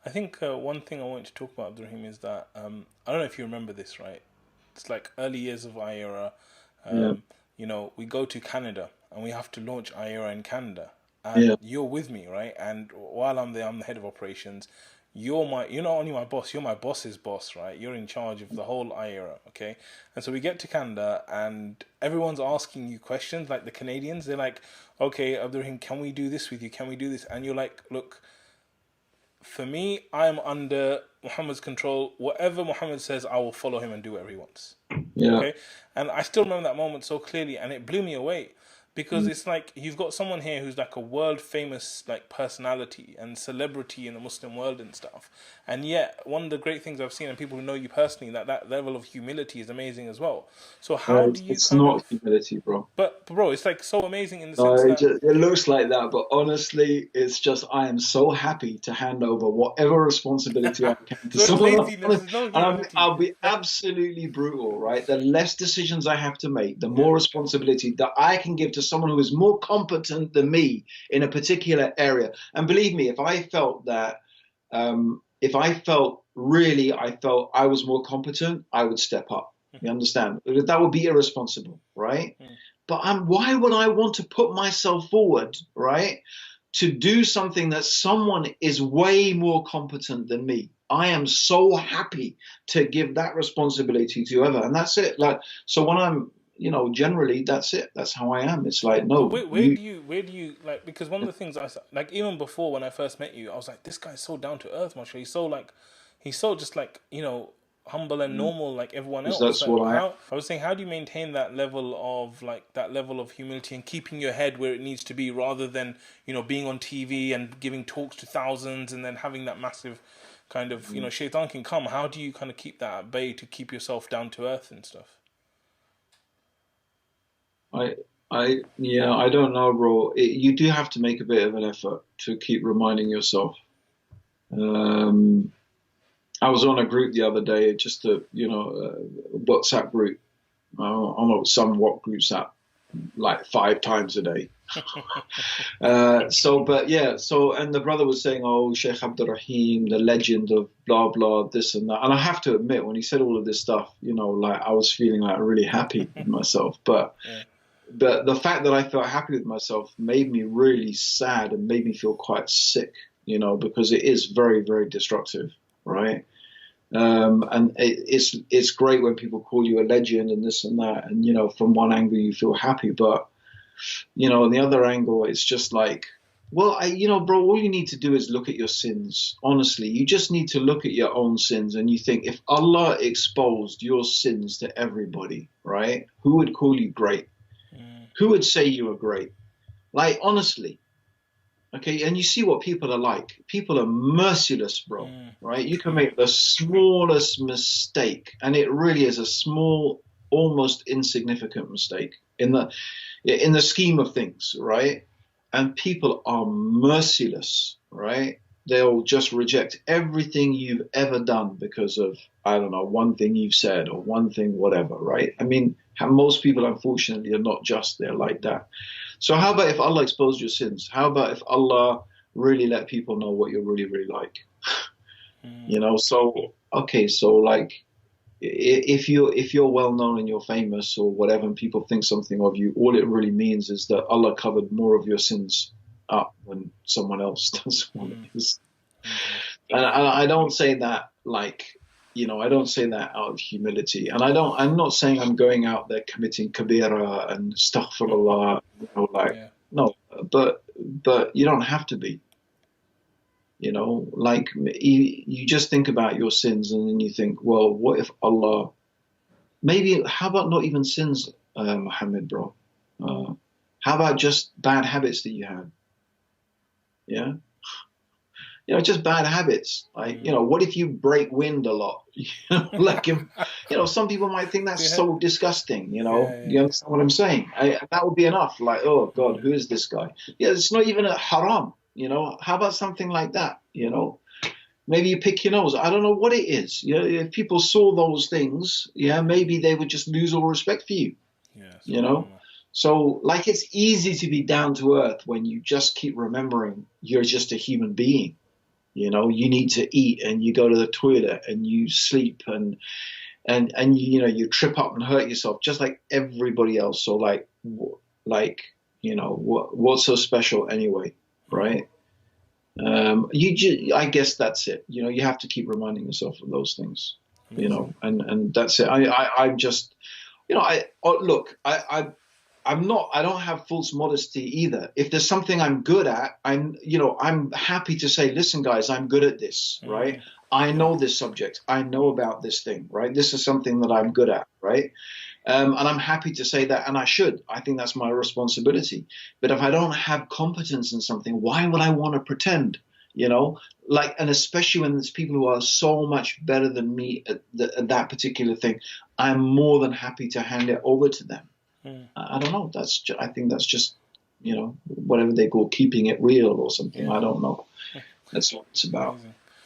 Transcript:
I think one thing I want to talk about, Abdurrahim, is that I don't know if you remember this, right? It's like early years of IERA. Yeah, Um, we go to Canada and we have to launch IERA in Canada, and yeah, you're with me, right? And while I'm there, I'm the head of operations. You're not only my boss, you're my boss's boss, right? You're in charge of the whole IERA, okay? And so we get to Canada, and everyone's asking you questions, like the Canadians. They're like, "Okay, Abdurrahim, can we do this with you? Can we do this?" And you're like, "Look, for me, I am under Muhammad's control. Whatever Muhammad says, I will follow him and do whatever he wants." yeah. Okay, and I still remember that moment so clearly, and it blew me away because Mm. it's like you've got someone here who's like a world famous like personality and celebrity in the Muslim world and stuff, and yet one of the great things I've seen, and people who know you personally, that level of humility is amazing as well. So how do you It's kind not of? humility, bro. But bro, it's like so amazing in the No, sense that it looks like that, but honestly, it's just I am so happy to hand over whatever responsibility I can to so it's someone laziness. else. There's no And humility. I'll be absolutely brutal, right? The less decisions I have to make, the Yeah. more responsibility that I can give to someone who is more competent than me in a particular area. And believe me, if I felt that, if I felt really, I felt I was more competent, I would step up. You Mhm. understand? That would be irresponsible, right? Mm. But why would I want to put myself forward, right, to do something that someone is way more competent than me? I am so happy to give that responsibility to whoever, and that's it. Like, so when I'm, generally that's it. That's how I am. It's like, But no, you, where do you like? Because one of the things like even before when I first met you, I was like, this guy's so down to earth, Masha. He's so just like humble and normal like everyone because else. that's Like what I am. how I was saying, how do you maintain that level of humility and keeping your head where it needs to be, rather than being on TV and giving talks to thousands and then having that massive kind of shaitan can come. How do you kind of keep that at bay to keep yourself down to earth and stuff? I, yeah, I don't know, bro. You do have to make a bit of an effort to keep reminding yourself. Um, I was on a group the other day, just a WhatsApp group. I know some what groups that like 5 times a day. But yeah, and the brother was saying, "Oh, Sheikh Abdul Rahim, the legend of blah blah, this and that." And I have to admit, when he said all of this stuff, like I was feeling like really happy with myself. But Yeah. the fact that I felt happy with myself made me really sad and made me feel quite sick, because it is very very destructive, right? And it's great when people call you a legend and this and that, and from one angle you feel happy, but on the other angle, it's just like, well, bro, all you need to do is look at your sins. Honestly, you just need to look at your own sins and you think, if Allah exposed your sins to everybody, right? Who would call you great? Mm, Who would say you are great? Like, honestly, okay? And you see what people are like. People are merciless, bro, mm, right? You can true. make the smallest mistake, and it really is a small, almost insignificant mistake in the scheme of things, right? And people are merciless, right? They'll just reject everything you've ever done because of, I don't know, one thing you've said or one thing, whatever, right? I mean, most people, unfortunately, are not just they're like that. So, how about if Allah exposed your sins? How about if Allah really let people know what you're really, really like? Mm, So, okay, so like, if you're well known and you're famous or whatever, and people think something of you, all it really means is that Allah covered more of your sins up when someone else does one of mm, his. okay. And I don't say that like, I don't say that out of humility, and I'm not saying I'm going out there committing kabira and astaghfirullah, like, Yeah. no, but you don't have to be. Like you just think about your sins and then you think, well, what if Allah, maybe, how about not even sins, Muhammad, bro? Uh, how about just bad habits that you had? Yeah. Just bad habits. Like, Mm. what if you break wind a lot? Like, some people might think that's Yeah. so disgusting. Yeah. You Yeah. understand what I'm saying? That would be enough. Like, oh God, Mm. who is this guy? Yeah, it's not even a haram. How about something like that? Maybe you pick your nose. I don't know what it is. If people saw those things, yeah, maybe they would just lose all respect for you. Yeah. You know. Subhanallah. So, like, it's easy to be down to earth when you just keep remembering you're just a human being. You know, you need to eat, and you go to the toilet, and you sleep, and you know, you trip up and hurt yourself just like everybody else. So like you know, what's so special anyway, right? I guess that's it. You know, you have to keep reminding yourself of those things. You Amazing. know, and that's it. I'm just, you know, look, I don't have false modesty either. If there's something I'm good at, you know, I'm happy to say, listen, guys, I'm good at this, right? I Yeah. know this subject. I know about this thing, right? This is something that I'm good at, right? And I'm happy to say that, and I should. I think that's my responsibility. But if I don't have competence in something, why would I want to pretend? You know, like, and especially when there's people who are so much better than me at that particular thing, I'm more than happy to hand it over to them. Mm. I don't know. I think that's just, you know, whatever they call keeping it real or something. Yeah. I don't know. That's what it's about. Amazing.